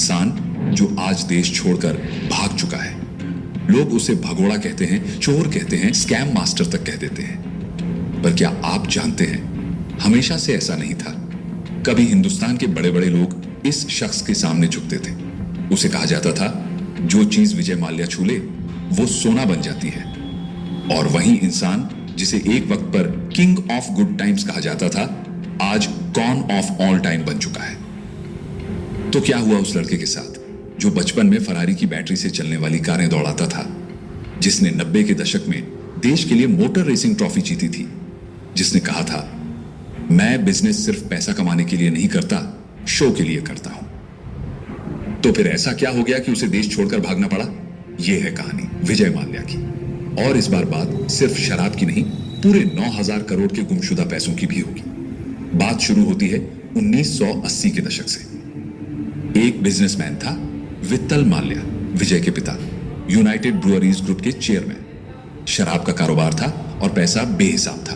इंसान जो आज देश छोड़कर भाग चुका है। लोग उसे भगोड़ा कहते हैं, चोर कहते हैं, स्कैम मास्टर तक कह देते हैं। पर क्या आप जानते हैं, हमेशा से ऐसा नहीं था। कभी हिंदुस्तान के बड़े बड़े लोग इस शख्स के सामने झुकते थे। उसे कहा जाता था, जो चीज विजय माल्या छू ले वो सोना बन जाती है। और वही इंसान जिसे एक वक्त पर किंग ऑफ गुड टाइम्स कहा जाता था, आज कॉन ऑफ ऑल टाइम बन चुका है। तो क्या हुआ उस लड़के के साथ जो बचपन में फरारी की बैटरी से चलने वाली कारें दौड़ाता था, जिसने 90 के दशक में देश के लिए मोटर रेसिंग ट्रॉफी जीती थी, जिसने कहा था, मैं बिजनेस सिर्फ पैसा कमाने के लिए नहीं करता, शो के लिए करता हूं। तो फिर ऐसा क्या हो गया कि उसे देश छोड़कर भागना पड़ा? यह है कहानी विजय माल्या की। और इस बार बात सिर्फ शराब की नहीं, पूरे 9,000 करोड़ के गुमशुदा पैसों की भी होगी। बात शुरू होती है 1980 के दशक से। एक बिजनेसमैन था वित्तल माल्या, विजय के पिता, यूनाइटेड ब्रूअरीज ग्रुप के चेयरमैन। शराब का कारोबार था और पैसा बेहिसाब था,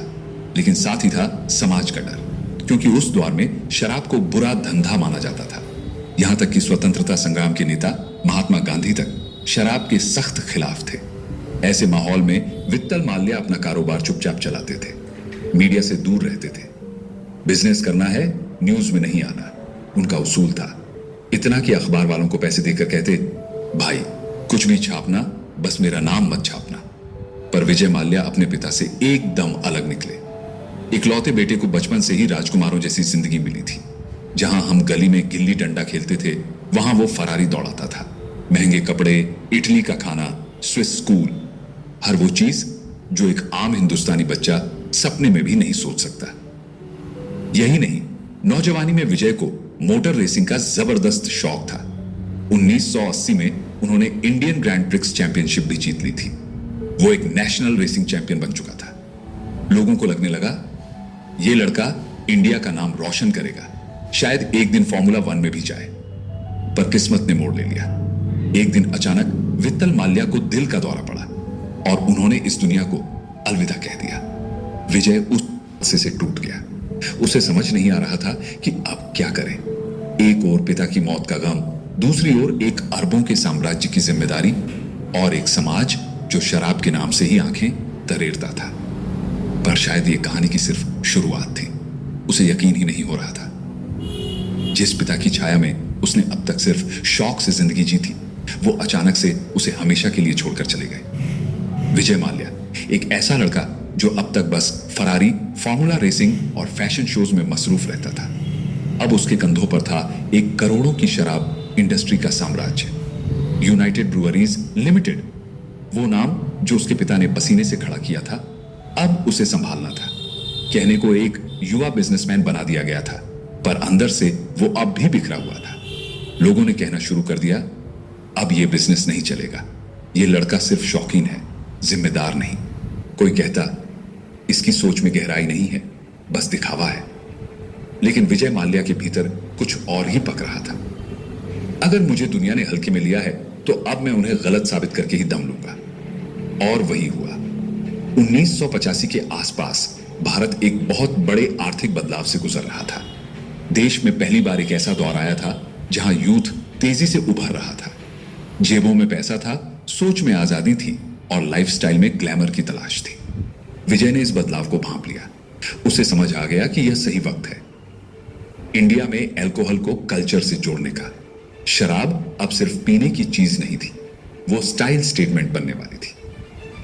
लेकिन साथ ही था समाज का डर, क्योंकि उस दौर में शराब को बुरा धंधा माना जाता था। यहां तक कि स्वतंत्रता संग्राम के नेता महात्मा गांधी तक शराब के सख्त खिलाफ थे। ऐसे माहौल में वित्तल माल्या अपना कारोबार चुपचाप चलाते थे, मीडिया से दूर रहते थे। बिजनेस करना है, न्यूज में नहीं आना, उनका उसूल था। इतना कि अखबार वालों को पैसे देकर कहते, भाई कुछ भी छापना, बस मेरा नाम मत छापना। पर विजय माल्या अपने पिता से एकदम अलग निकले। इकलौते बेटे को बचपन से ही राजकुमारों जैसी जिंदगी मिली थी। जहां हम गली में गिल्ली डंडा खेलते थे, वहां वो फरारी दौड़ाता था। महंगे कपड़े, इटली का खाना, स्विस स्कूल, हर वो चीज जो एक आम हिंदुस्तानी बच्चा सपने में भी नहीं सोच सकता। यही नहीं, नौजवानी में विजय को मोटर रेसिंग का जबरदस्त शौक था। 1980 में उन्होंने इंडियन ग्रैंड प्रिक्स चैंपियनशिप भी जीत ली थी। वो एक नेशनल रेसिंग चैंपियन बन चुका था। लोगों को लगने लगा, ये लड़का इंडिया का नाम रोशन करेगा, शायद एक दिन फॉर्मूला 1 में भी जाए। पर किस्मत ने मोड़ ले लिया। एक दिन अचानक वित्तल माल्या को दिल का दौरा पड़ा और उन्होंने इस दुनिया को अलविदा कह दिया। विजय उस से टूट गया। उसे समझ नहीं आ रहा था कि अब क्या करें। एक ओर पिता की मौत का गम, दूसरी ओर एक अरबों के साम्राज्य की जिम्मेदारी, और एक समाज जो शराब के नाम से ही आंखें तरेरता था। पर शायद ये कहानी की सिर्फ शुरुआत थी। उसे यकीन ही नहीं हो रहा था। जिस पिता की छाया में उसने अब तक सिर्फ शौक से जिंदगी जी थी, वो अचानक से उसे हमेशा के लिए छोड़कर चले गए। विजय माल्या एक ऐसा लड़का जो अब तक बस फरारी, फॉर्मूला रेसिंग और फैशन शोज में मसरूफ रहता था, अब उसके कंधों पर था एक करोड़ों की शराब इंडस्ट्री का साम्राज्य, यूनाइटेड ब्रूअरीज लिमिटेड। वो नाम जो उसके पिता ने पसीने से खड़ा किया था, अब उसे संभालना था। कहने को एक युवा बिजनेसमैन बना दिया गया था, पर अंदर से वो अब भी बिखरा हुआ था। लोगों ने कहना शुरू कर दिया, अब ये बिजनेस नहीं चलेगा, ये लड़का सिर्फ शौकीन है, जिम्मेदार नहीं। कोई कहता, इसकी सोच में गहराई नहीं है, बस दिखावा है। लेकिन विजय माल्या के भीतर कुछ और ही पक रहा था। अगर मुझे दुनिया ने हल्के में लिया है, तो अब मैं उन्हें गलत साबित करके ही दम लूंगा। और वही हुआ। 1985 के आसपास भारत एक बहुत बड़े आर्थिक बदलाव से गुजर रहा था। देश में पहली बार एक ऐसा दौर आया था जहां यूथ तेजी से उभर रहा था। जेबों में पैसा था, सोच में आजादी थी और लाइफस्टाइल में ग्लैमर की तलाश थी। विजय ने इस बदलाव को भांप लिया। उसे समझ आ गया कि यह सही वक्त है इंडिया में अल्कोहल को कल्चर से जोड़ने का। शराब अब सिर्फ पीने की चीज नहीं थी, वो स्टाइल स्टेटमेंट बनने वाली थी।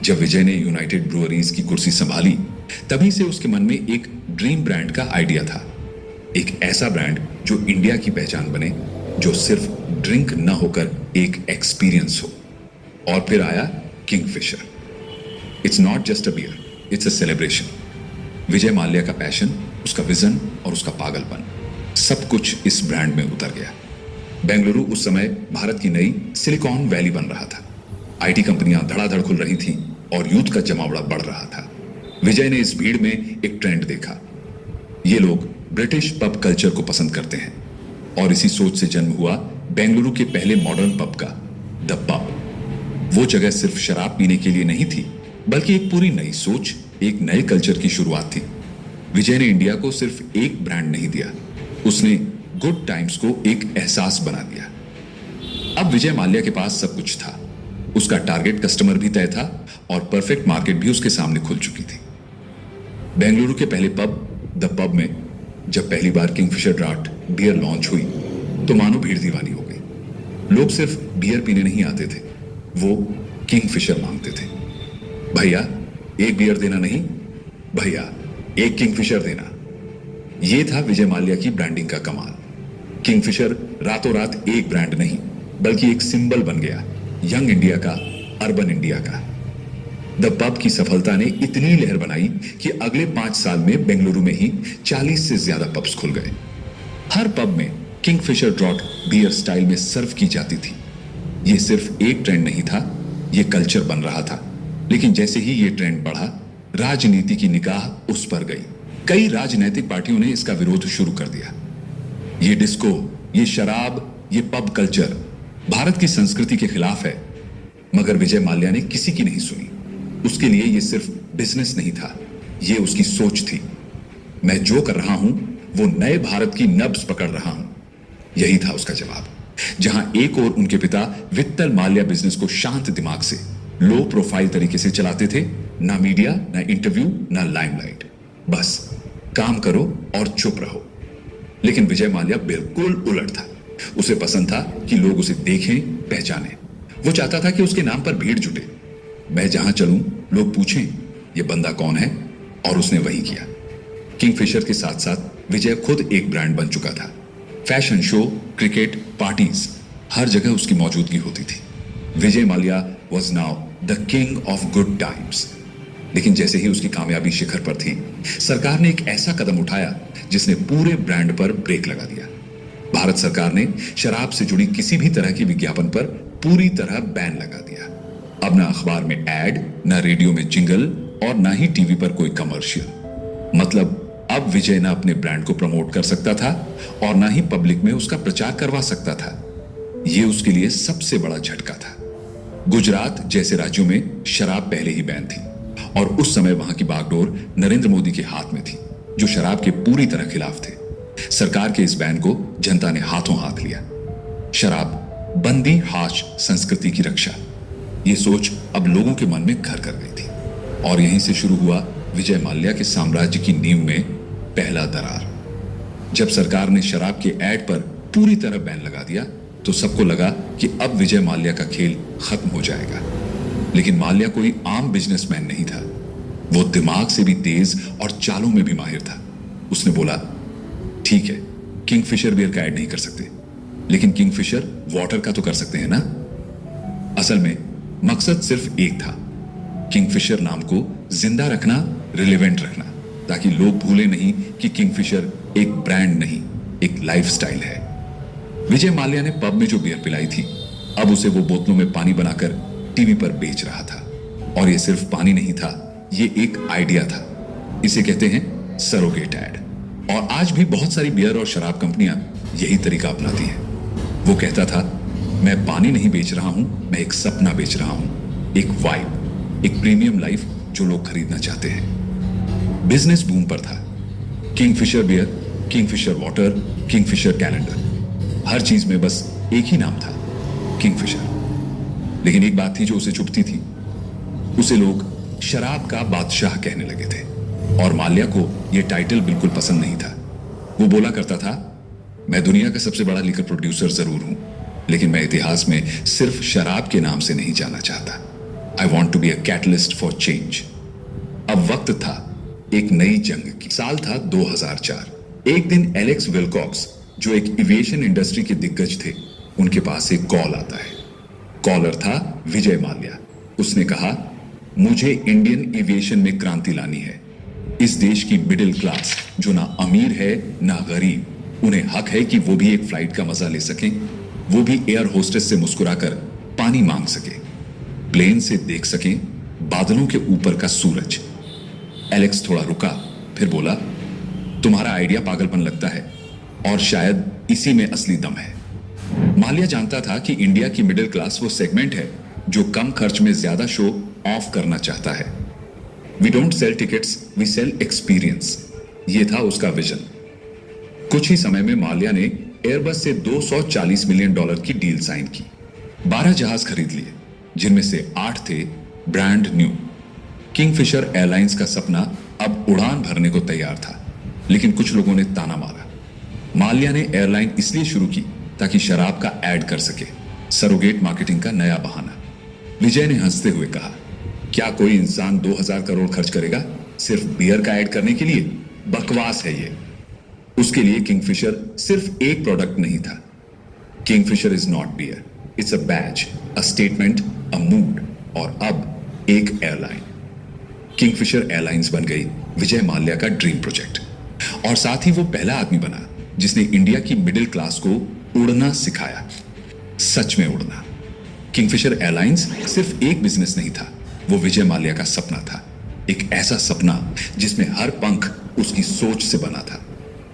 जब विजय ने यूनाइटेड ब्रूअरीज की कुर्सी संभाली, तभी से उसके मन में एक ड्रीम ब्रांड का आइडिया था। एक ऐसा ब्रांड जो इंडिया की पहचान बने, जो सिर्फ ड्रिंक न होकर एक एक्सपीरियंस हो। और फिर आया Kingfisher. It's not just a beer, it's a celebration. Vijay Mallya का पैशन, उसका विजन और उसका पागलपन, सब कुछ इस ब्रांड में उतर गया। बेंगलुरु उस समय भारत की नई सिलिकॉन वैली बन रहा था। आईटी कंपनियां धड़ाधड़ खुल रही थीं और यूथ का जमावड़ा बढ़ रहा था। विजय ने इस भीड़ में एक ट्रेंड देखा। ये लोग ब्रिटिश पब कल्चर को पसंद करते हैं, और इसी सोच से जन्म हुआ बेंगलुरु के पहले मॉडर्न पब का, द पब। वो जगह सिर्फ शराब पीने के लिए नहीं थी, बल्कि एक पूरी नई सोच, एक नए कल्चर की शुरुआत थी। विजय ने इंडिया को सिर्फ एक ब्रांड नहीं दिया, उसने गुड टाइम्स को एक एहसास बना दिया। अब विजय माल्या के पास सब कुछ था। उसका टारगेट कस्टमर भी तय था और परफेक्ट मार्केट भी उसके सामने खुल चुकी थी। बेंगलुरु के पहले पब द पब में जब पहली बार किंगफिशर ड्राफ्ट बियर लॉन्च हुई तो मानो भीड़ दीवानी हो गई। लोग सिर्फ बियर पीने नहीं आते थे, वो किंगफिशर मांगते थे। भैया एक बियर देना नहीं, भैया एक किंगफिशर देना। यह था विजय माल्या की ब्रांडिंग का कमाल। किंगफिशर रातों रात एक ब्रांड नहीं बल्कि एक सिंबल बन गया, यंग इंडिया का, अर्बन इंडिया का। द पब की सफलता ने इतनी लहर बनाई कि अगले 5 साल में बेंगलुरु में ही 40 से ज्यादा पब्स खुल गए। हर पब में किंगफिशर ड्रॉट बियर स्टाइल में सर्व की जाती थी। यह सिर्फ एक ट्रेंड नहीं था, यह कल्चर बन रहा था। लेकिन जैसे ही यह ट्रेंड बढ़ा, राजनीति की निगाह उस पर गई। कई राजनीतिक पार्टियों ने इसका विरोध शुरू कर दिया। ये डिस्को, ये शराब, ये पब कल्चर भारत की संस्कृति के खिलाफ है। मगर विजय माल्या ने किसी की नहीं सुनी। उसके लिए यह सिर्फ बिजनेस नहीं था, यह उसकी सोच थी। मैं जो कर रहा हूं वो नए भारत की नब्ज पकड़ रहा हूं, यही था उसका जवाब। जहां एक और उनके पिता वित्तल माल्या बिजनेस को शांत दिमाग से, लो प्रोफाइल तरीके से चलाते थे। ना मीडिया, ना इंटरव्यू, ना लाइमलाइट, बस काम करो और चुप रहो। लेकिन विजय माल्या बिल्कुल उलट था। उसे पसंद था कि लोग उसे देखें, पहचानें। वो चाहता था कि उसके नाम पर भीड़ जुटे। मैं जहां चलूं लोग पूछें ये बंदा कौन है, और उसने वही किया। किंगफिशर के साथ साथ विजय खुद एक ब्रांड बन चुका था। फैशन शो, क्रिकेट, पार्टीज, हर जगह उसकी मौजूदगी होती थी। Vijay Mallya was now the king of good times. लेकिन जैसे ही उसकी कामयाबी शिखर पर थी, सरकार ने एक ऐसा कदम उठाया जिसने पूरे ब्रांड पर ब्रेक लगा दिया। भारत सरकार ने शराब से जुड़ी किसी भी तरह के विज्ञापन पर पूरी तरह बैन लगा दिया। अब ना अखबार में एड, ना रेडियो में जिंगल, और ना ही टीवी पर कोई कमर्शियल। मतलब अब विजय ना अपने ब्रांड को प्रमोट कर सकता था और ना ही पब्लिक में उसका प्रचार करवा सकता था। यह उसके लिए सबसे बड़ा झटका था। गुजरात जैसे राज्यों में शराब पहले ही बैन थी और उस समय वहां की बागडोर नरेंद्र मोदी के हाथ में थी, जो शराब के पूरी तरह खिलाफ थे। सरकार के इस बैन को जनता ने हाथों हाथ लिया। शराब बंदी, हाश संस्कृति की रक्षा, यह सोच अब लोगों के मन में घर कर गई थी। और यहीं से शुरू हुआ विजय माल्या के साम्राज्य की नींव में पहला दरार। जब सरकार ने शराब के ऐड पर पूरी तरह बैन लगा दिया तो सबको लगा कि अब विजय माल्या का खेल खत्म हो जाएगा। लेकिन माल्या कोई आम बिजनेसमैन नहीं था। वो दिमाग से भी तेज और चालों में भी माहिर था। उसने बोला, ठीक है, किंगफिशर बियर का ऐड नहीं कर सकते, लेकिन किंगफिशर वाटर का तो कर सकते हैं ना। असल में मकसद सिर्फ एक था, किंगफिशर नाम को जिंदा रखना, रिलेवेंट रखना, ताकि लोग भूले नहीं कि किंगफिशर एक ब्रांड नहीं, एक लाइफस्टाइल है। विजय माल्या ने पब में जो बियर पिलाई थी, अब उसे वो बोतलों में पानी बनाकर टीवी पर बेच रहा था। और ये सिर्फ पानी नहीं था, ये एक आइडिया था। इसे कहते हैं सरोगेट ऐड। और आज भी बहुत सारी बियर और शराब कंपनियां यही तरीका अपनाती हैं। वो कहता था, मैं पानी नहीं बेच रहा हूं, मैं एक सपना बेच रहा हूं, एक वाइब, एक प्रीमियम लाइफ जो लोग खरीदना चाहते हैं। बिजनेस बूम पर था। Kingfisher beer, Kingfisher water, Kingfisher calendar, हर चीज में बस एक ही नाम था, किंगफिशर। लेकिन एक बात थी जो उसे चुभती थी। उसे लोग शराब का बादशाह कहने लगे थे और माल्या को यह टाइटल बिल्कुल पसंद नहीं था। वो बोला करता था, मैं दुनिया का सबसे बड़ा लिकर प्रोड्यूसर जरूर हूं, लेकिन मैं इतिहास में सिर्फ शराब के नाम से नहीं जाना चाहता। I want to be a catalyst for change. अब वक्त था एक नई जंग की। साल था 2004। एक दिन एलेक्स विलकॉक्स, जो एक एविएशन इंडस्ट्री के दिग्गज थे, उनके पास एक कॉल आता है। कॉलर था विजय माल्या। उसने कहा, मुझे इंडियन एविएशन में क्रांति लानी है। इस देश की मिडिल क्लास, जो ना अमीर है ना गरीब, उन्हें हक है कि वो भी एक फ्लाइट का मजा ले सकें, वो भी एयर होस्टेस से मुस्कुराकर पानी मांग सके, प्लेन से देख सकें बादलों के ऊपर का सूरज। एलेक्स थोड़ा रुका, फिर बोला, तुम्हारा आइडिया पागलपन लगता है और शायद इसी में असली दम है। माल्या जानता था कि इंडिया की मिडिल क्लास वो सेगमेंट है जो कम खर्च में ज्यादा शो ऑफ करना चाहता है। We don't sell tickets, we sell experience. ये था उसका विजन। कुछ ही समय में माल्या ने एयरबस से $240 मिलियन की डील साइन की। 12 जहाज खरीद लिए, जिनमें से 8 थे ब्रांड न्यू। किंगफिशर एयरलाइंस का सपना अब उड़ान भरने को तैयार था, लेकिन कुछ लोगों ने ताना मारा। माल्या ने एयरलाइन इसलिए शुरू की ताकि शराब का ऐड कर सके, सरोगेट मार्केटिंग का नया बहाना। विजय ने हंसते हुए कहा, क्या कोई इंसान 2000 करोड़ खर्च करेगा सिर्फ बियर का ऐड करने के लिए? बकवास है ये। उसके लिए किंगफिशर सिर्फ एक प्रोडक्ट नहीं था। Kingfisher is not beer, it's a badge, a statement, a mood, और अब एक एयरलाइन। किंगफिशर एयरलाइंस बन गई विजय माल्या का ड्रीम प्रोजेक्ट, और साथ ही वो पहला आदमी बना जिसने इंडिया की मिडिल क्लास को उड़ना सिखाया, सच में उड़ना। किंगफिशर एयरलाइंस सिर्फ एक बिजनेस नहीं था, वो विजय माल्या का सपना था। एक ऐसा सपना जिसमें हर पंख उसकी सोच से बना था।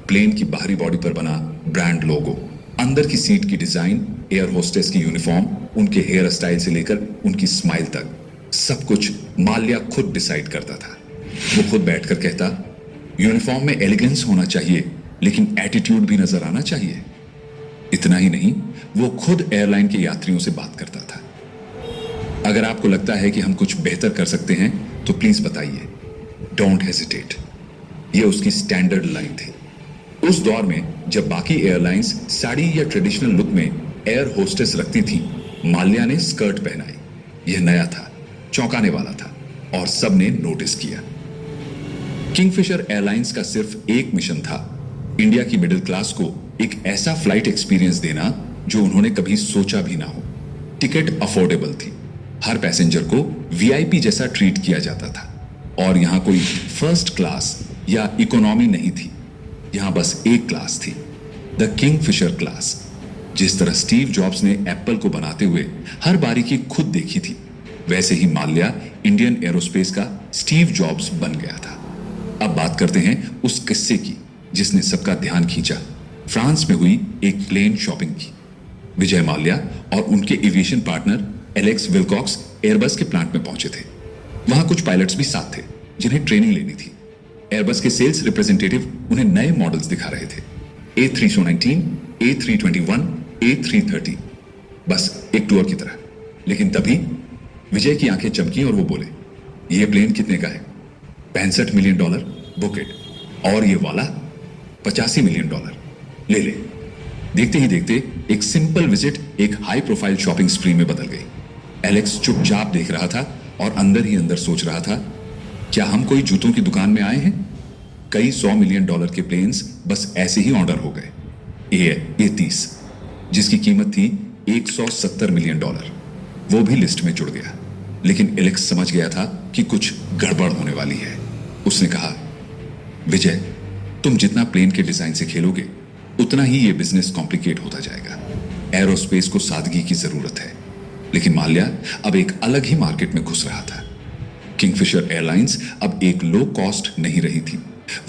प्लेन की बाहरी बॉडी पर बना ब्रांड लोगो, अंदर की सीट की डिजाइन, एयर होस्टेस की यूनिफॉर्म, उनके हेयर स्टाइल से लेकर उनकी स्माइल तक, सब कुछ माल्या खुद डिसाइड करता था। वो खुद बैठकर कहता, यूनिफॉर्म में एलिगेंस होना चाहिए, लेकिन एटीट्यूड भी नजर आना चाहिए। इतना ही नहीं, वो खुद एयरलाइन के यात्रियों से बात करता था। अगर आपको लगता है कि हम कुछ बेहतर कर सकते हैं तो प्लीज बताइए, डोंट हेजिटेट। ये उसकी स्टैंडर्ड लाइन थी। उस दौर में जब बाकी एयरलाइंस साड़ी या ट्रेडिशनल लुक में एयर होस्टेस रखती थी, माल्या ने स्कर्ट पहनाई। यह नया था, चौंकाने वाला था, और सबने नोटिस किया। किंगफिशर एयरलाइंस का सिर्फ एक मिशन था, इंडिया की मिडिल क्लास को एक ऐसा फ्लाइट एक्सपीरियंस देना जो उन्होंने कभी सोचा भी ना हो। टिकट अफोर्डेबल थी, हर पैसेंजर को वीआईपी जैसा ट्रीट किया जाता था, और यहां कोई फर्स्ट क्लास या इकोनॉमी नहीं थी। यहां बस एक क्लास थी, द किंगफिशर क्लास। जिस तरह स्टीव जॉब्स ने एप्पल को बनाते हुए हर बारीकी खुद देखी थी, वैसे ही माल्या इंडियन एरोस्पेस का स्टीव जॉब्स बन गया था। अब बात करते हैं उस किस्से की जिसने सबका ध्यान खींचा। फ्रांस में हुई एक प्लेन शॉपिंग की। विजय माल्या और उनके aviation partner Alex Wilcox Airbus के प्लांट में पहुंचे थे। वहां कुछ पायलट्स भी साथ थे जिन्हें ट्रेनिंग लेनी थी। एयरबस के सेल्स रिप्रेजेंटेटिव उन्हें नए मॉडल्स दिखा रहे थे, A319, A321, A330, बस एक टूर की तरह। लेकिन तभी विजय की आंखें चमकी और वो बोले, ये प्लेन कितने का है? $65 मिलियन, बुक इट। और ये वाला $85 मिलियन, ले ले। देखते ही देखते एक सिंपल विजिट एक हाई प्रोफाइल शॉपिंग स्प्री में बदल गई। एलेक्स चुपचाप देख रहा था और अंदर ही अंदर सोच रहा था, क्या हम कोई जूतों की दुकान में आए हैं? कई $100 मिलियन के प्लेन्स बस ऐसे ही ऑर्डर हो गए। A30, जिसकी कीमत थी $170 मिलियन, वो भी लिस्ट में जुड़ गया। लेकिन एलेक्स समझ गया था कि कुछ गड़बड़ होने वाली है। उसने कहा, विजय, तुम जितना प्लेन के डिजाइन से खेलोगे उतना ही यह बिजनेस कॉम्प्लिकेट होता जाएगा। एरोस्पेस को सादगी की जरूरत है। लेकिन माल्या अब एक अलग ही मार्केट में घुस रहा था। किंगफिशर एयरलाइंस अब एक लो कॉस्ट नहीं रही थी,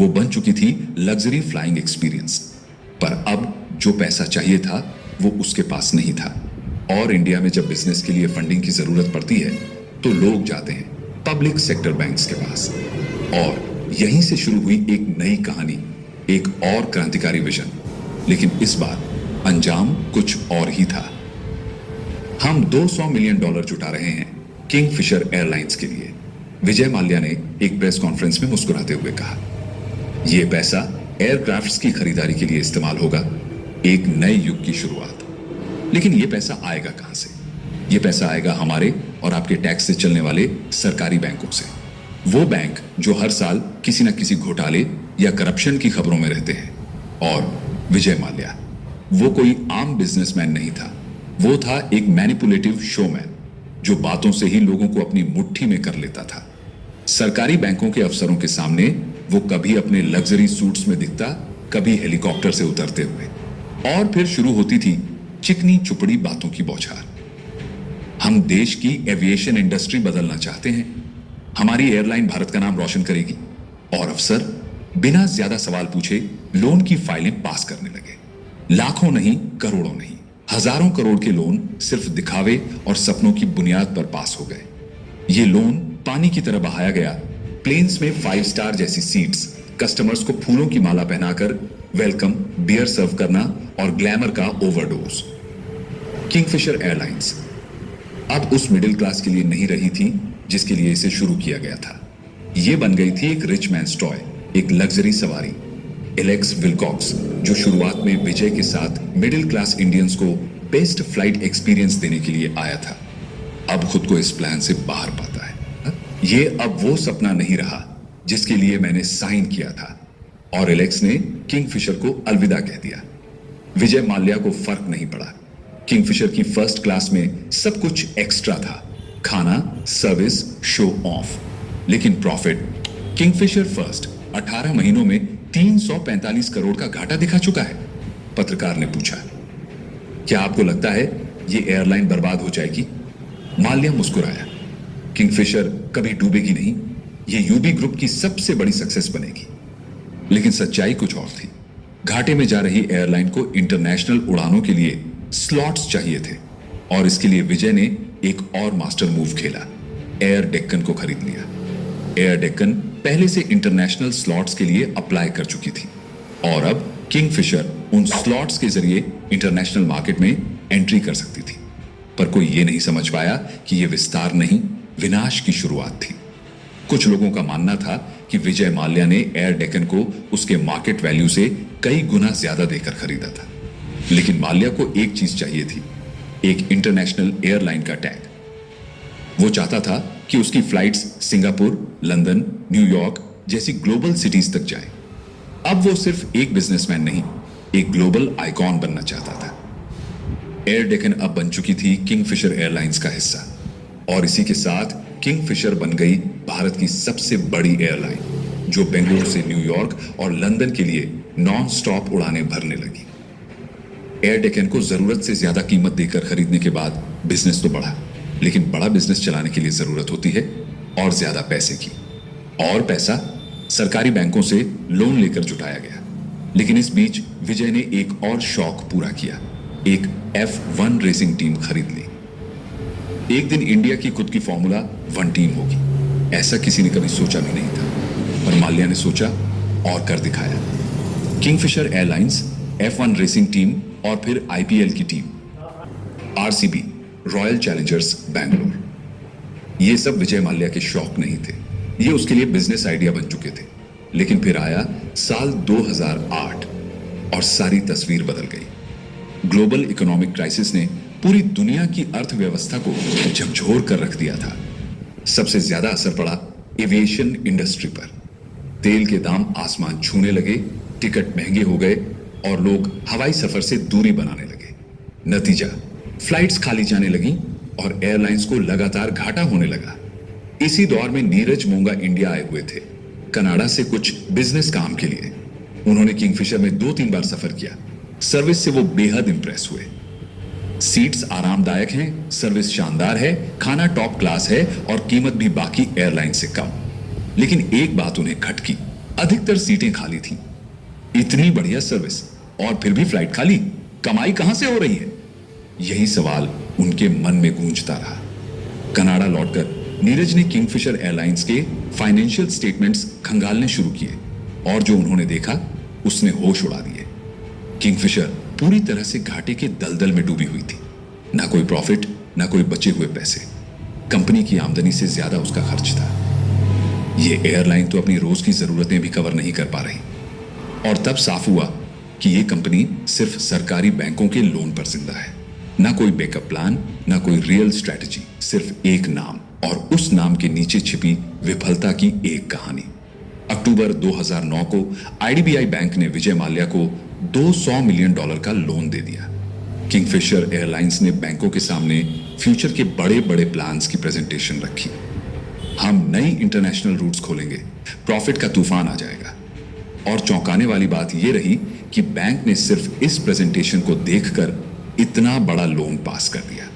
वो बन चुकी थी लग्जरी फ्लाइंग एक्सपीरियंस। पर अब जो पैसा चाहिए था वो उसके पास नहीं था। और इंडिया में जब बिजनेस के लिए फंडिंग की जरूरत पड़ती है तो लोग जाते हैं पब्लिक सेक्टर बैंक्स के पास। और यहीं से शुरू हुई एक नई कहानी, एक और क्रांतिकारी विजन। लेकिन इस बार अंजाम कुछ और ही था। हम $200 मिलियन जुटा रहे हैं किंगफिशर एयरलाइंस के लिए, विजय माल्या ने एक प्रेस कॉन्फ्रेंस में मुस्कुराते हुए कहा। यह पैसा एयरक्राफ्ट्स की खरीदारी के लिए इस्तेमाल होगा, एक नए युग की शुरुआत। लेकिन यह पैसा आएगा कहां से? यह पैसा आएगा हमारे और आपके टैक्स से चलने वाले सरकारी बैंकों से। वो बैंक जो हर साल किसी न किसी घोटाले या करप्शन की खबरों में रहते हैं। और विजय माल्या, वो कोई आम बिजनेसमैन नहीं था, वो था एक मैनिपुलेटिव शोमैन जो बातों से ही लोगों को अपनी मुट्ठी में कर लेता था। सरकारी बैंकों के अफसरों के सामने वो कभी अपने लग्जरी सूट्स में दिखता, कभी हेलीकॉप्टर से उतरते हुए, और फिर शुरू होती थी चिकनी चुपड़ी बातों की बौछार। हम देश की एविएशन इंडस्ट्री बदलना चाहते हैं, हमारी एयरलाइन भारत का नाम रोशन करेगी। और अफसर बिना ज्यादा सवाल पूछे लोन की फाइलें पास करने लगे। लाखों नहीं, करोड़ों नहीं, हजारों करोड़ के लोन सिर्फ दिखावे और सपनों की बुनियाद पर पास हो गए। ये लोन पानी की तरह बहाया गया। प्लेन्स में 5 स्टार जैसी सीट्स, कस्टमर्स को फूलों की माला पहनाकर वेलकम, बियर सर्व करना और ग्लैमर का ओवरडोज। किंगफिशर एयरलाइंस अब उस मिडिल क्लास के लिए नहीं रही थी जिसके लिए इसे शुरू किया गया था। यह बन गई थी एक रिच मैन्स टॉय, एक लग्जरी सवारी। एलेक्स विलकॉक्स, जो शुरुआत में विजय के साथ मिडिल क्लास इंडियंस को बेस्ट फ्लाइट एक्सपीरियंस देने के लिए आया था, अब खुद को इस प्लान से बाहर पाता है। यह अब वो सपना नहीं रहा जिसके लिए मैंने साइन किया था, और एलेक्स ने किंगफिशर को अलविदा कह दिया। विजय माल्या को फर्क नहीं पड़ा। किंगफिशर की फर्स्ट क्लास में सब कुछ एक्स्ट्रा था, खाना, सर्विस, शो ऑफ, लेकिन प्रॉफिट। किंगफिशर फर्स्ट 18 महीनों में 345 करोड़ का घाटा दिखा चुका है। पत्रकार ने पूछा, क्या आपको लगता है ये एयरलाइन बर्बाद हो जाएगी? माल्या मुस्कुराया, किंगफिशर कभी डूबेगी नहीं, ये यूबी ग्रुप की सबसे बड़ी सक्सेस बनेगी। लेकिन सच्चाई कुछ और थी। घाटे में जा रही एयरलाइन को इंटरनेशनल उड़ानों के लिए स्लॉट्स चाहिए थे, और इसके लिए विजय ने एक और मास्टर मूव खेला, एयर डेक्कन को खरीद लिया। एयर डेक्कन पहले से इंटरनेशनल स्लॉट्स के लिए अप्लाई कर चुकी थी, और अब किंगफिशर उन स्लॉट्स के जरिए इंटरनेशनल मार्केट में एंट्री कर सकती थी। पर कोई ये नहीं समझ पाया कि यह विस्तार नहीं, विनाश की शुरुआत थी। कुछ लोगों का मानना था कि विजय माल्या ने एयर डेक्कन को उसके मार्केट वैल्यू से कई गुना ज्यादा देकर खरीदा था। लेकिन माल्या को एक चीज चाहिए थी, एक इंटरनेशनल एयरलाइन का टैग। वो चाहता था कि उसकी फ्लाइट्स सिंगापुर, लंदन, न्यूयॉर्क जैसी ग्लोबल सिटीज तक जाए। अब वो सिर्फ एक बिजनेसमैन नहीं, एक ग्लोबल आइकॉन बनना चाहता था। एयर डेक्कन अब बन चुकी थी किंगफिशर एयरलाइंस का हिस्सा, और इसी के साथ किंगफिशर बन गई भारत की सबसे बड़ी एयरलाइन, जो बेंगलुरु से न्यूयॉर्क और लंदन के लिए नॉन स्टॉप उड़ानें भरने लगी। एयर डेक्कन को जरूरत से ज्यादा कीमत देकर खरीदने के बाद बिजनेस तो बढ़ा, लेकिन बड़ा बिजनेस चलाने के लिए जरूरत होती है और ज्यादा पैसे की। और पैसा सरकारी बैंकों से लोन लेकर जुटाया गया। लेकिन इस बीच विजय ने एक और शौक पूरा किया, एक F1 रेसिंग टीम खरीद ली। एक दिन इंडिया की खुद की फॉर्मूला 1 टीम होगी, ऐसा किसी ने कभी सोचा भी नहीं था, पर माल्या ने सोचा और कर दिखाया। Kingfisher airlines, F1 racing team और फिर IPL की team, RCB, royal Challengers Bangalore. ये सब विजय माल्या के शौक नहीं थे, ये उसके लिए बिजनेस आइडिया बन चुके थे। लेकिन फिर आया साल 2008 और सारी तस्वीर बदल गई। ग्लोबल इकोनॉमिक क्राइसिस ने पूरी दुनिया की अर्थव्यवस्था को झकझोर कर रख दिया था। सबसे ज्यादा असर पड़ा एविएशन इंडस्ट्री पर। तेल के दाम आसमान छूने लगे, टिकट महंगे हो गए और लोग हवाई सफर से दूरी बनाने लगे। नतीजा, फ्लाइट्स खाली जाने लगी और एयरलाइंस को लगातार घाटा होने लगा। इसी दौर में नीरज मोंगा इंडिया आए हुए थे, कनाडा से कुछ बिजनेस काम के लिए। उन्होंने किंगफिशर में 2-3 बार सफर किया। सर्विस से वो बेहद इंप्रेस हुए। सीट्स आरामदायक हैं, सर्विस शानदार है, खाना टॉप क्लास है और कीमत भी बाकी एयरलाइन से कम। लेकिन एक बात उन्हें खटकी, अधिकतर सीटें खाली थीं। इतनी बढ़िया सर्विस और फिर भी फ्लाइट खाली, कमाई कहां से हो रही है? यही सवाल उनके मन में गूंजता रहा। कनाडा लौटकर नीरज ने किंगफिशर एयरलाइंस के फाइनेंशियल स्टेटमेंट्स खंगालने शुरू किए, और जो उन्होंने देखा उसने होश उड़ा दिए। किंगफिशर पूरी तरह से घाटे के दलदल में डूबी हुई थी। ना कोई प्रॉफिट, ना कोई बचे हुए पैसे। कंपनी की आमदनी से ज्यादा उसका खर्च था। यह एयरलाइन तो अपनी रोज की जरूरतें भी कवर नहीं कर पा रही। और तब साफ हुआ कि यह कंपनी सिर्फ सरकारी बैंकों के लोन पर जिंदा है। ना कोई बैकअप प्लान, ना कोई रियल स्ट्रैटेजी, सिर्फ एक नाम, और उस नाम के नीचे छिपी विफलता की एक कहानी। अक्टूबर 2009 को IDBI बैंक ने विजय माल्या को $200 मिलियन का लोन दे दिया। किंगफिशर एयरलाइंस ने बैंकों के सामने फ्यूचर के बड़े बड़े प्लान्स की प्रेजेंटेशन रखी। हम नई इंटरनेशनल रूट्स खोलेंगे, प्रॉफिट का तूफान आ जाएगा। और चौंकाने वाली बात यह रही कि बैंक ने सिर्फ इस प्रेजेंटेशन को देखकर इतना बड़ा लोन पास कर दिया।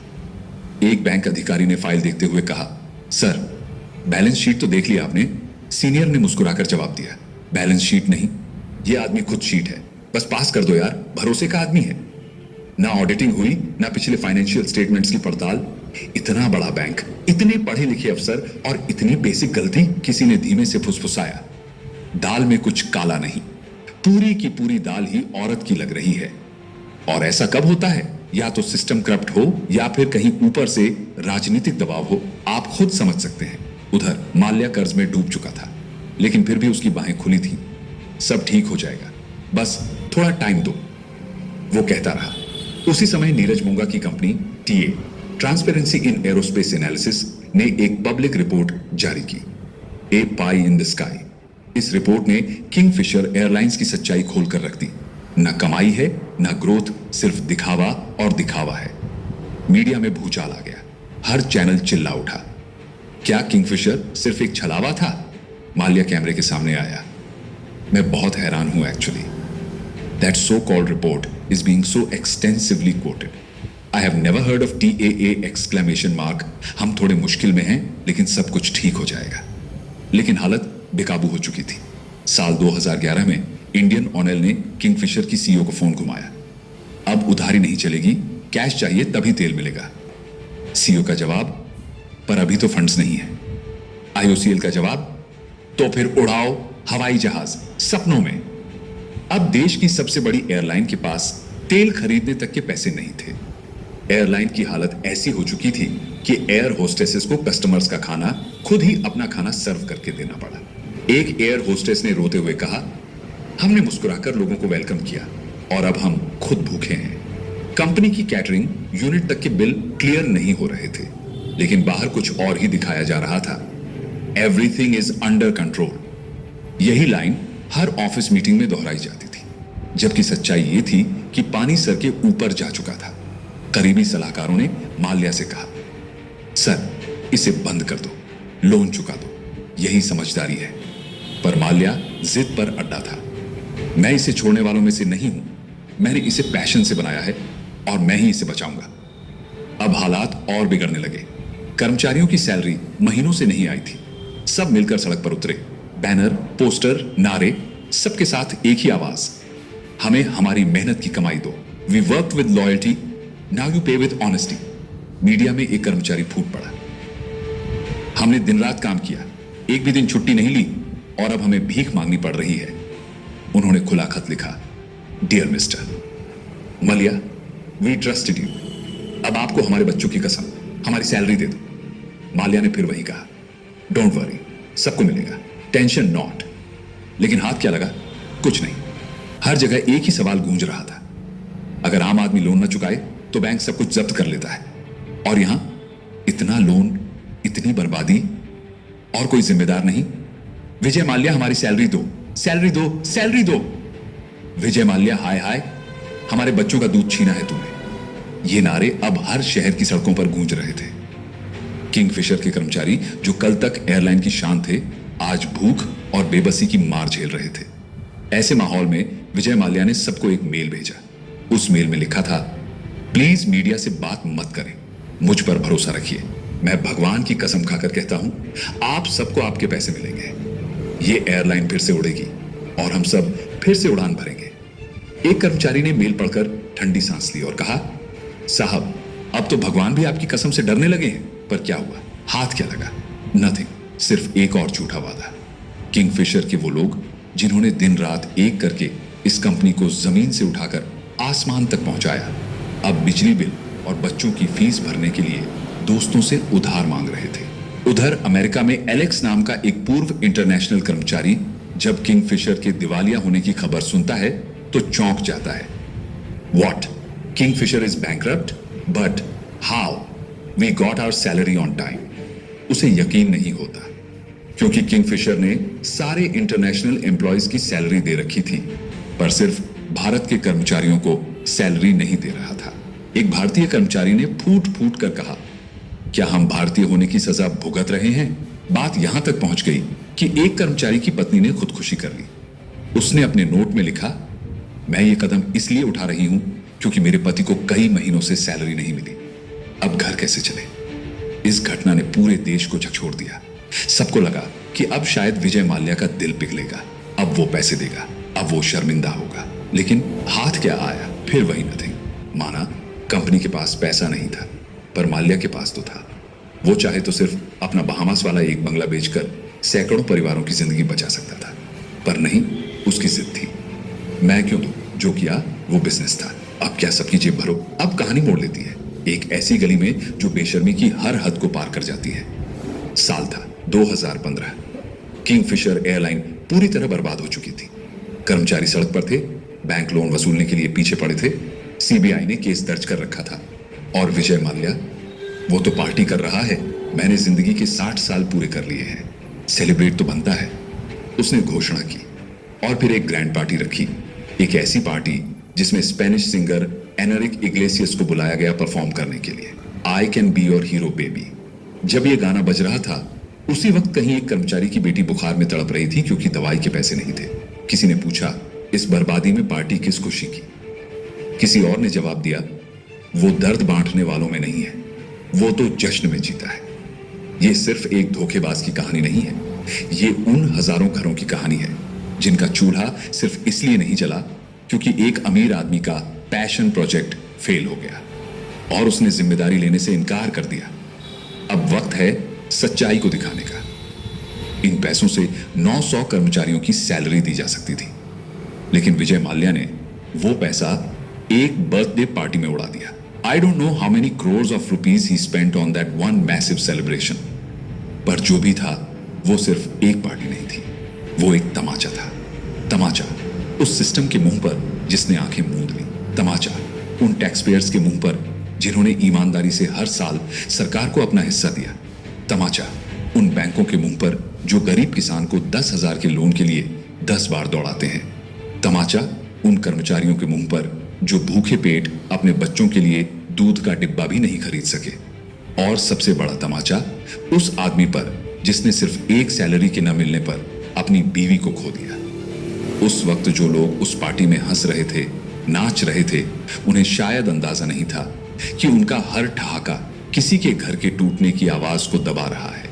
एक बैंक अधिकारी ने फाइल देखते हुए कहा, सर, बैलेंस शीट तो देख लिया आपने? सीनियर ने मुस्कुराकर जवाब दिया, बैलेंस शीट नहीं, यह आदमी खुद शीट है, बस पास कर दो यार, भरोसे का आदमी है। ना ऑडिटिंग हुई, ना पिछले फाइनेंशियल स्टेटमेंट्स की पड़ताल। इतना बड़ा बैंक, इतने पढ़े लिखे अफसर और इतनी बेसिक गलती। किसी ने धीमे से फुसफुसाया, दाल में कुछ काला नहीं, पूरी की पूरी दाल ही औरत की लग रही है। और ऐसा कब होता है या तो सिस्टम करप्ट हो या फिर कहीं ऊपर से राजनीतिक दबाव हो, आप खुद समझ सकते हैं। उधर माल्या कर्ज में डूब चुका था, लेकिन फिर भी उसकी बाहें खुली थीं। सब ठीक हो जाएगा, बस थोड़ा टाइम दो, वो कहता रहा। उसी समय नीरज मोंगा की company TA, transparency in aerospace analysis, ने एक पब्लिक रिपोर्ट जारी की, ए पाई इन द स्काई। इस रिपोर्ट ने किंगफिशर एयरलाइंस की सच्चाई खोलकर रख दी। न कमाई है, न ग्रोथ, सिर्फ दिखावा और दिखावा है। मीडिया में भूचाल आ गया, हर चैनल चिल्ला उठा। क्या किंगफिशर सिर्फ एक छलावा था? माल्या कैमरे के सामने आया। मैं बहुत हैरान हूं actually. That so called report is being so extensively coated. I have never heard of TAA exclamation mark. हम थोड़े मुश्किल में हैं, लेकिन सब कुछ ठीक हो जाएगा। लेकिन हालत बेकाबू हो चुकी थी। साल 2011 में इंडियन ऑयल ने किंगफिशर की CEO को फोन घुमाया। अब उधारी नहीं चलेगी, कैश चाहिए तभी तेल मिलेगा। CEO का जवाब, पर अभी तो फंड्स नहीं है। IOCL का जवाब, तो फिर उड़ाओ हवाई जहाज सपनों में। अब देश की सबसे बड़ी एयरलाइन के पास तेल खरीदने तक के पैसे नहीं थे। एयरलाइन की हालत ऐसी हो चुकी थी कि एयर होस्टेसेस को कस्टमर्स का खाना खुद ही अपना खाना सर्व करके देना पड़ा। एक एयर होस्टेस ने रोते हुए कहा, हमने मुस्कुराकर लोगों को वेलकम किया और अब हम खुद भूखे हैं। कंपनी की कैटरिंग यूनिट तक के बिल क्लियर नहीं हो रहे थे, लेकिन बाहर कुछ और ही दिखाया जा रहा था। Everything is under control. यही लाइन हर ऑफिस मीटिंग में दोहराई जाती थी, जबकि सच्चाई यह थी कि पानी सर के ऊपर जा चुका था। करीबी सलाहकारों ने माल्या से कहा, सर इसे बंद कर दो, लोन चुका दो, यही समझदारी है। पर माल्या जिद पर अड्डा था। मैं इसे छोड़ने वालों में से नहीं हूं। मैंने इसे पैशन से बनाया है और मैं ही इसे बचाऊंगा। अब हालात और बिगड़ने लगे। कर्मचारियों की सैलरी महीनों से नहीं आई थी। सब मिलकर सड़क पर उतरे। बैनर, पोस्टर, नारे, सबके साथ एक ही आवाज, हमें हमारी मेहनत की कमाई दो। We work with loyalty, now you pay with honesty. Media में एक कर्मचारी फूट पड़ा, हमने दिन रात काम किया, एक भी दिन छुट्टी नहीं ली और अब हमें भीख मांगनी पड़ रही है। उन्होंने खुला खत लिखा, डियर मिस्टर मलिया, वी ट्रस्टेड यू। अब आपको हमारे बच्चों की कसम, हमारी सैलरी दे दो। माल्या ने फिर वही कहा, डोंट वरी, सबको मिलेगा, टेंशन नॉट। लेकिन हाथ क्या लगा? कुछ नहीं। हर जगह एक ही सवाल गूंज रहा था, अगर आम आदमी लोन न चुकाए तो बैंक सब कुछ जब्त कर लेता है, और यहां इतना लोन, इतनी बर्बादी, और कोई जिम्मेदार नहीं। विजय माल्या, हमारी सैलरी दो, सैलरी दो, सैलरी दो। विजय माल्या, हाय हाय, हमारे बच्चों का दूध छीना है तूने। ये नारे अब हर शहर की सड़कों पर गूंज रहे थे। किंगफिशर के कर्मचारी जो कल तक एयरलाइन की शान थे, आज भूख और बेबसी की मार झेल रहे थे। ऐसे माहौल में विजय माल्या ने सबको एक मेल भेजा। उस मेल में लिखा था, प्लीज मीडिया से बात मत करें, मुझ पर भरोसा रखिए। मैं भगवान की कसम खाकर कहता हूं, आप सबको आपके पैसे मिलेंगे। ये एयरलाइन फिर से उड़ेगी और हम सब फिर से उड़ान भरेंगे। एक कर्मचारी ने मेल पढ़कर ठंडी सांस ली और कहा, साहब अब तो भगवान भी आपकी कसम से डरने लगे हैं। पर क्या हुआ? हाथ क्या लगा? नथिंग, सिर्फ एक और झूठा वादा। किंगफिशर के वो लोग जिन्होंने दिन रात एक करके इस कंपनी को जमीन से उठाकर आसमान तक पहुंचाया, अब बिजली बिल और बच्चों की फीस भरने के लिए दोस्तों से उधार मांग रहे थे। उधर अमेरिका में एलेक्स नाम का एक पूर्व इंटरनेशनल कर्मचारी जब किंगफिशर के दिवालिया होने की खबर सुनता है तो चौंक जाता है। What? Kingfisher is bankrupt? But how? We got our salary on time. उसे यकीन नहीं होता, क्योंकि किंगफिशर ने सारे इंटरनेशनल एम्प्लॉयज की सैलरी दे रखी थी, पर सिर्फ भारत के कर्मचारियों को सैलरी नहीं दे रहा था। एक भारतीय कर्मचारी ने फूट फूट कर कहा, क्या हम भारतीय होने की सजा भुगत रहे हैं? बात यहां तक पहुंच गई कि एक कर्मचारी की पत्नी ने खुदकुशी कर ली। उसने अपने नोट में लिखा, मैं ये कदम इसलिए उठा रही हूं क्योंकि मेरे पति को कई महीनों से सैलरी नहीं मिली। अब घर कैसे चले? इस घटना ने पूरे देश को झकझोर दिया। सबको लगा कि अब शायद विजय माल्या का दिल पिघलेगा, अब वो पैसे देगा, अब वो शर्मिंदा होगा। लेकिन हाथ क्या आया? फिर वही नथिंग। माना कंपनी के पास पैसा नहीं था, पर माल्या के पास तो था। वो चाहे तो सिर्फ अपना बहामास वाला एक बंगला बेचकर सैकड़ों परिवारों की जिंदगी बचा सकता था, पर नहीं, उसकी जिद थी। मैं क्यों दूं? जो किया वो बिजनेस था। अब क्या सबकी जेब भरो। अब कहानी मोड़ लेती है एक ऐसी गली में जो बेशर्मी की हर हद को पार कर जाती है। साल था 2015। किंगफिशर एयरलाइन पूरी तरह बर्बाद हो चुकी थी। कर्मचारी सड़क पर थे, बैंक लोन वसूलने के लिए पीछे पड़े थे, सीबीआई ने केस दर्ज कर रखा था। और विजय माल्या, वो तो पार्टी कर रहा है, मैंने जिंदगी के 60 साल पूरे कर लिए हैं, सेलिब्रेट तो बनता है। उसने घोषणा की और फिर एक ग्रैंड पार्टी रखी। एक ऐसी पार्टी जिसमें स्पेनिश सिंगर एनरिक इग्लेसियस को बुलाया गया परफॉर्म करने के लिए। I can be your hero baby. जब यह गाना बज रहा था उसी वक्त कहीं एक कर्मचारी की बेटी बुखार में तड़प रही थी क्योंकि दवाई के पैसे नहीं थे। किसी ने पूछा, इस बर्बादी में पार्टी किस खुशी की? किसी और ने जवाब दिया, वो दर्द बांटने वालों में नहीं है, वो तो जश्न में जीता है। ये सिर्फ एक धोखेबाज की कहानी नहीं है, ये उन हजारों घरों की कहानी है जिनका चूल्हा सिर्फ इसलिए नहीं जला क्योंकि एक अमीर आदमी का पैशन प्रोजेक्ट फेल हो गया और उसने जिम्मेदारी लेने से इनकार कर दिया। अब वक्त है सच्चाई को दिखाने का। इन पैसों से 900 कर्मचारियों की सैलरी दी जा सकती थी, लेकिन विजय माल्या ने वो पैसा एक बर्थडे पार्टी में उड़ा दिया। I don't know how many crores of rupees he spent on that one massive celebration, पर जो भी था वो सिर्फ एक पार्टी नहीं थी, वो एक तमाचा था। तमाचा उस सिस्टम के मुंह पर जिसने आंखें मूंद ली, तमाचा उन टैक्स पेयर्स के मुंह पर जिन्होंने ईमानदारी से हर साल सरकार को अपना हिस्सा दिया, तमाचा उन बैंकों के मुंह पर जो गरीब किसान को 10,000 के लोन के लिए 10 बार दौड़ाते हैं, तमाचा उन कर्मचारियों के मुंह पर जो भूखे पेट अपने बच्चों के लिए दूध का डिब्बा भी नहीं खरीद सके, और सबसे बड़ा तमाचा उस आदमी पर जिसने सिर्फ एक सैलरी के न मिलने पर अपनी बीवी को खो दिया। उस वक्त जो लोग उस पार्टी में हंस रहे थे, नाच रहे थे, उन्हें शायद अंदाजा नहीं था कि उनका हर ठहाका किसी के घर के टूटने की आवाज को दबा रहा है।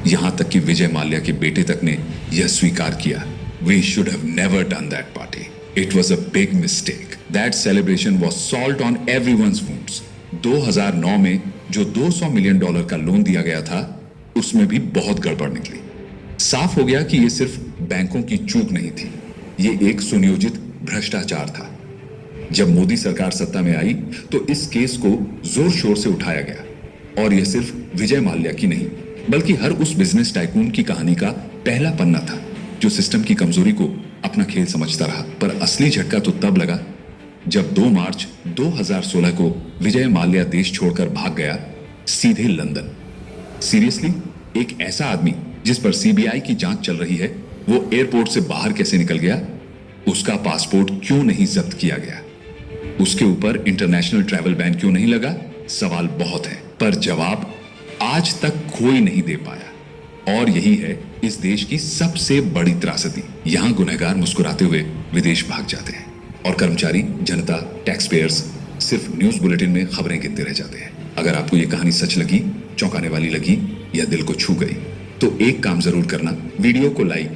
यहां तक कि विजय माल्या के बेटे तक ने यह स्वीकार किया, we should have never done that party, it was a big mistake, that celebration was salt on everyone's wounds. 2009 में जो $200 मिलियन का लोन दिया गया था उसमें भी बहुत गड़बड़ निकली। साफ हो गया कि यह सिर्फ बैंकों की चूक नहीं थी, यह एक सुनियोजित भ्रष्टाचार था। जब मोदी सरकार सत्ता में आई तो इस केस को जोर शोर से उठाया गया, और यह सिर्फ विजय माल्या की नहीं बल्कि हर उस बिजनेस टाइकून की कहानी का पहला पन्ना था जो सिस्टम की कमजोरी को अपना खेल समझता रहा। पर असली झटका तो तब लगा जब 2 मार्च 2016 को विजय माल्या देश छोड़कर भाग गया, सीधे लंदन। सीरियसली, एक ऐसा आदमी जिस पर सीबीआई की जांच चल रही है, वो एयरपोर्ट से बाहर कैसे निकल गया? उसका पासपोर्ट क्यों नहीं जब्त किया गया? उसके ऊपर इंटरनेशनल ट्रैवल बैन क्यों नहीं लगा? सवाल बहुत है, पर जवाब आज तक कोई नहीं दे पाया। और यही है इस देश की सबसे बड़ी त्रासदी। यहां गुनहगार मुस्कुराते हुए विदेश भाग जाते हैं और कर्मचारी, जनता, टैक्स पेयर्स सिर्फ न्यूज बुलेटिन में खबरें गिनते रह जाते हैं। अगर आपको यह कहानी सच लगी, चौंकाने वाली लगी या दिल को छू गई, तो एक काम जरूर करना, वीडियो को लाइक